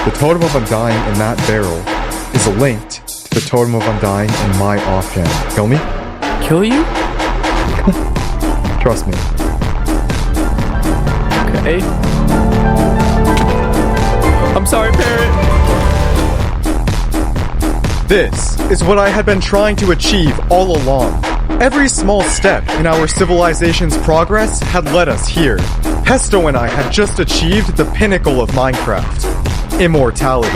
The totem of undying in that barrel is linked to the totem of undying in my offhand. Kill me? Kill you? Trust me. Okay. I'm sorry, Parrot. This is what I had been trying to achieve all along. Every small step in our civilization's progress had led us here. Pesto and I had just achieved the pinnacle of Minecraft: immortality.